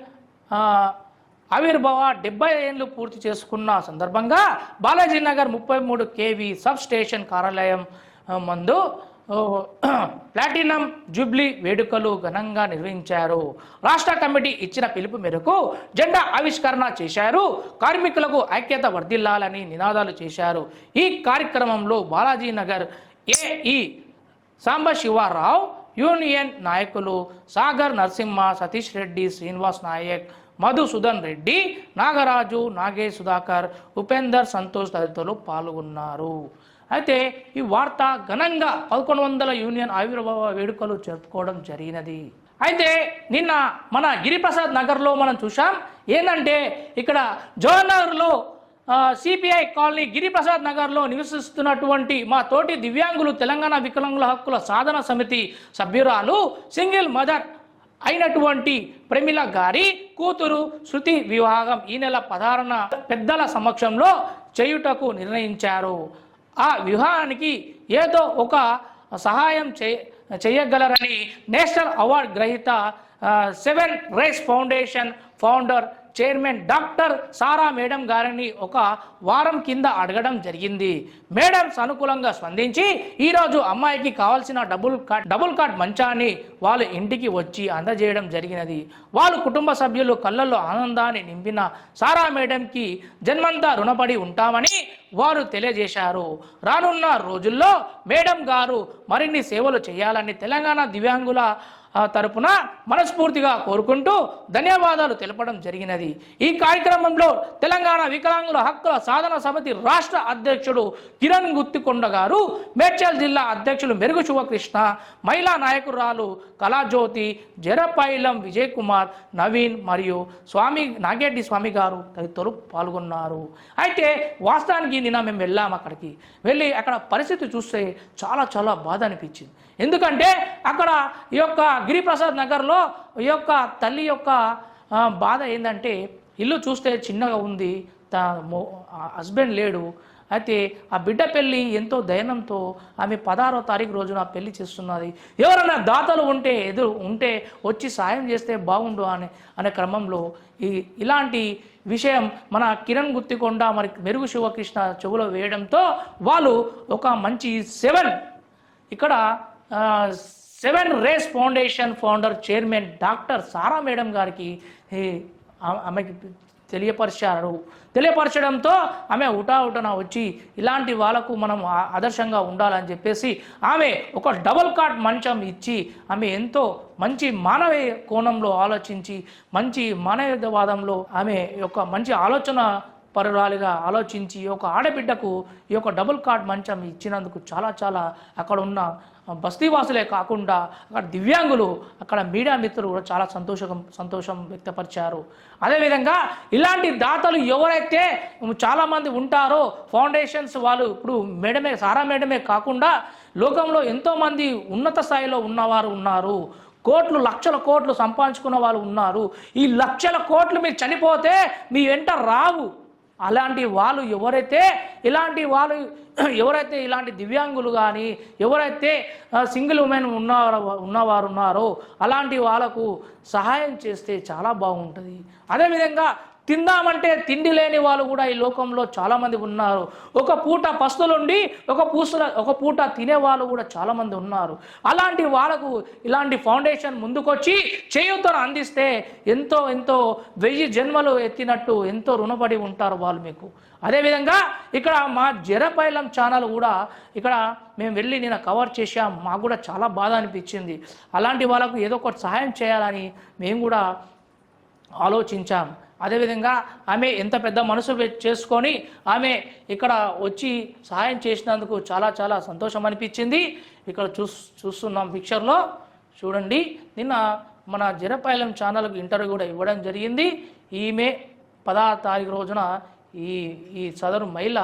ఆవిర్భావ 70 ఏళ్ళు పూర్తి చేసుకున్న సందర్భంగా బాలాజీనగర్ 33 kV సబ్ స్టేషన్ కార్యాలయం మందు ప్లాటినం జూబ్లీ వేడుకలు ఘనంగా నిర్వహించారు. రాష్ట్ర కమిటీ ఇచ్చిన పిలుపు మేరకు జెండా ఆవిష్కరణ చేశారు. కార్మికులకు ఐక్యత వర్ధిల్లాలని నినాదాలు చేశారు. ఈ కార్యక్రమంలో బాలాజీనగర్ ఏఈ సాంబశివరావు, యూనియన్ నాయకులు సాగర్ నరసింహ, సతీష్ రెడ్డి, శ్రీనివాస్ నాయక్, మధుసూదన్ రెడ్డి, నాగరాజు, నాగేష్ సుధాకర్, ఉపేందర్ సంతోష్ తదితరులు పాల్గొన్నారు. అయితే ఈ వార్త ఘనంగా 1100 యూనియన్ ఆవిర్భావ వేడుకలు జరుపుకోవడం జరిగినది. అయితే నిన్న మన గిరిప్రసాద్ నగర్లో మనం చూసాం. ఏంటంటే ఇక్కడ జవహర్నగర్లో సిపిఐ కాలనీ గిరిప్రసాద్ నగర్లో నివసిస్తున్నటువంటి మా తోటి దివ్యాంగులు తెలంగాణ వికలాంగుల హక్కుల సాధన సమితి సభ్యురాలు సింగిల్ మదర్ అయినటువంటి ప్రమిళ గారి కూతురు శృతి వివాహం ఈ నెల 16న పెద్దల సమక్షంలో చేయుటకు నిర్ణయించారు. ఆ వివాహానికి ఏదో ఒక సహాయం చేయగలరని నేషనల్ అవార్డు గ్రహీత 7 Rays foundation founder chairman doctor Sara madam గారిని ఒక వారం కింద అడగడం జరిగింది. మేడం సానుకూలంగా స్పందించి ఈరోజు అమ్మాయికి కావాల్సిన డబుల్ కార్డ్ మంచాన్ని వాళ్ళ ఇంటికి వచ్చి అందజేయడం జరిగినది. వాళ్ళ కుటుంబ సభ్యులు కళ్ళల్లో ఆనందాన్ని నింపిన సారా మేడంకి జన్మంతా రుణపడి ఉంటామని వారు తెలియజేశారు. రానున్న రోజుల్లో మేడం గారు మరిన్ని సేవలు చేయాలని తెలంగాణ దివ్యాంగుల తరపున మనస్ఫూర్తిగా కోరుకుంటూ ధన్యవాదాలు తెలపడం జరిగినది. ఈ కార్యక్రమంలో తెలంగాణ వికలాంగుల హక్కుల సాధన సమితి రాష్ట్ర అధ్యక్షుడు కిరణ్ గుత్తికొండ గారు, మేడ్చల్ జిల్లా అధ్యక్షులు మెరుగు శివకృష్ణ, మహిళా నాయకురాలు కళాజ్యోతి, జరపైలం విజయ్ కుమార్, నవీన్ మరియు నాగేటి స్వామి గారు తదితరులు పాల్గొన్నారు. అయితే వాస్తవానికి నిన్న మేము వెళ్ళాము. వెళ్ళి అక్కడ పరిస్థితి చూస్తే చాలా చాలా బాధ అనిపించింది. ఎందుకంటే అక్కడ ఈ యొక్క గిరిప్రసాద్ నగర్లో ఈ యొక్క తల్లి యొక్క బాధ ఏంటంటే ఇల్లు చూస్తే చిన్నగా ఉంది, హస్బెండ్ లేడు. అయితే ఆ బిడ్డ పెళ్ళి ఎంతో దయనంతో ఆమె 16వ తారీఖు రోజున పెళ్లి చేస్తున్నది. ఎవరైనా దాతలు ఉంటే వచ్చి సాయం చేస్తే బాగుండు అనే క్రమంలో ఇలాంటి విషయం మన కిరణ్ గుత్తికొండ మరి మెరుగు శివకృష్ణ చెవులో వేయడంతో వాళ్ళు ఒక మంచి 7 Rays foundation founder chairman doctor Sara madam గారికి ఆమెకి తెలియపరచడంతో ఆమె ఉటాన వచ్చి ఇలాంటి వాళ్ళకు మనం ఆదర్శంగా ఉండాలని చెప్పేసి ఆమె ఒక డబుల్ కాట్ మంచం ఇచ్చి ఆమె ఎంతో మంచి మానవీయ కోణంలో ఆలోచించి మంచి మానవవాదంలో ఆమె యొక్క మంచి ఆలోచన పరురాలిగా ఆలోచించి ఈ యొక్క ఆడబిడ్డకు ఈ యొక్క డబుల్ కాట్ మంచం ఇచ్చినందుకు చాలా అక్కడ ఉన్న బస్తీవాసులే కాకుండా అక్కడ దివ్యాంగులు, అక్కడ మీడియా మిత్రులు కూడా చాలా సంతోషం వ్యక్తపరిచారు. అదేవిధంగా ఇలాంటి దాతలు ఎవరైతే చాలామంది ఉంటారో ఫౌండేషన్స్ వాళ్ళు, ఇప్పుడు సారా మేడమే కాకుండా లోకంలో ఎంతోమంది ఉన్నత స్థాయిలో ఉన్నవారు ఉన్నారు, లక్షల కోట్లు సంపాదించుకున్న వాళ్ళు ఉన్నారు. ఈ లక్షల కోట్లు మీరు చనిపోతే మీ వెంట రావు. అలాంటి వాళ్ళు ఎవరైతే ఇలాంటి దివ్యాంగులు కానీ ఎవరైతే సింగిల్ ఉమెన్ ఉన్నవారు ఉన్నారో అలాంటి వాళ్ళకు సహాయం చేస్తే చాలా బాగుంటుంది. అదేవిధంగా తిందామంటే తిండి లేని వాళ్ళు కూడా ఈ లోకంలో చాలామంది ఉన్నారు. ఒక పూట పస్తులుండి ఒక పూట తినేవాళ్ళు కూడా చాలామంది ఉన్నారు. అలాంటి వాళ్ళకు ఇలాంటి ఫౌండేషన్ ముందుకొచ్చి చేయూతను అందిస్తే ఎంతో 1000 జన్మలు ఎత్తినట్టు ఎంతో రుణపడి ఉంటారు వాళ్ళు మీకు. అదేవిధంగా ఇక్కడ మా జరపైలం ఛానల్ కూడా ఇక్కడ మేము వెళ్ళి నేను కవర్ చేశాం. మాకు కూడా చాలా బాధ అనిపించింది. అలాంటి వాళ్ళకు ఏదో ఒకటి సహాయం చేయాలని మేము కూడా ఆలోచించాం. అదేవిధంగా ఆమె ఎంత పెద్ద మనసు చేసుకొని ఆమె ఇక్కడ వచ్చి సహాయం చేసినందుకు చాలా సంతోషం అనిపించింది. ఇక్కడ చూస్తున్నాం పిక్చర్లో చూడండి. నిన్న మన జరపైలం ఛానల్కి ఇంటర్వ్యూ కూడా ఇవ్వడం జరిగింది. ఈమె 16వ తారీఖు రోజున ఈ సదరు మహిళ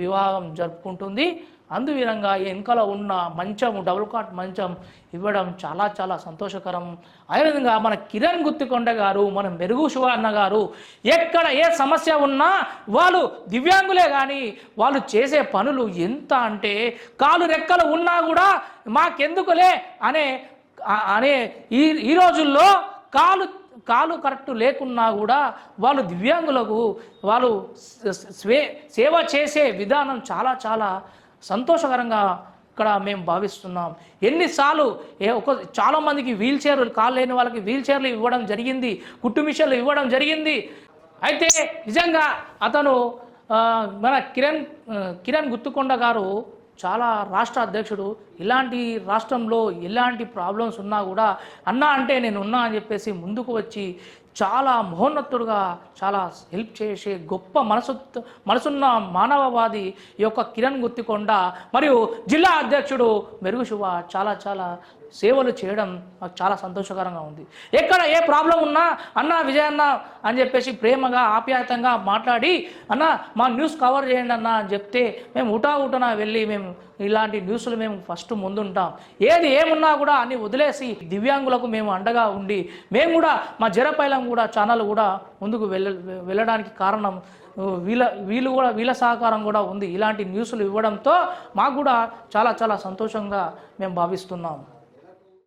వివాహం జరుపుకుంటుంది. అందువిధంగా వెనకాల ఉన్న మంచం, డబుల్ కాట్ మంచం ఇవ్వడం చాలా సంతోషకరం. అదేవిధంగా మన కిరణ్ గుత్తికొండ గారు, మన మెరుగు శివ అన్న గారు ఎక్కడ ఏ సమస్య ఉన్నా వాళ్ళు దివ్యాంగులే కానీ వాళ్ళు చేసే పనులు ఎంత అంటే కాలు రెక్కలు ఉన్నా కూడా మాకెందుకులే అనే ఈ రోజుల్లో కాలు కరెక్ట్ లేకున్నా కూడా వాళ్ళు దివ్యాంగులకు వాళ్ళు సేవ చేసే విధానం చాలా సంతోషకరంగా ఇక్కడ మేము భావిస్తున్నాం. ఎన్నిసార్లు చాలామందికి కాళ్ళు లేని వాళ్ళకి వీల్ చైర్లు ఇవ్వడం జరిగింది, కుట్టు మిషన్లు ఇవ్వడం జరిగింది. అయితే నిజంగా అతను మన కిరణ్ గుత్తికొండ గారు చాలా రాష్ట్ర అధ్యక్షుడు. ఇలాంటి రాష్ట్రంలో ఎలాంటి ప్రాబ్లమ్స్ ఉన్నా కూడా అన్నా అంటే నేను ఉన్నా అని చెప్పేసి ముందుకు వచ్చి చాలా మహోన్నతుడుగా చాలా హెల్ప్ చేసే గొప్ప మనసున్న మానవవాది ఈ యొక్క కిరణ్ గుత్తికొండ మరియు జిల్లా అధ్యక్షుడు మెరుగు శివ చాలా సేవలు చేయడం మాకు చాలా సంతోషకరంగా ఉంది. ఎక్కడ ఏ ప్రాబ్లం ఉన్నా అన్న విజయన్న అని చెప్పేసి ప్రేమగా ఆప్యాయతంగా మాట్లాడి అన్న మా న్యూస్ కవర్ చేయండి అన్న అని చెప్తే మేము ఉటాన వెళ్ళి మేము ఇలాంటి న్యూస్లు మేము ఫస్ట్ ముందుంటాం. ఏమున్నా కూడా అన్ని వదిలేసి దివ్యాంగులకు మేము అండగా ఉండి మేము కూడా మా జరపైలం కూడా ఛానల్ కూడా ముందుకు వెళ్ళడానికి కారణం వీళ్ళ సహకారం కూడా ఉంది. ఇలాంటి న్యూస్లు ఇవ్వడంతో మాకు కూడా చాలా సంతోషంగా మేము భావిస్తున్నాం.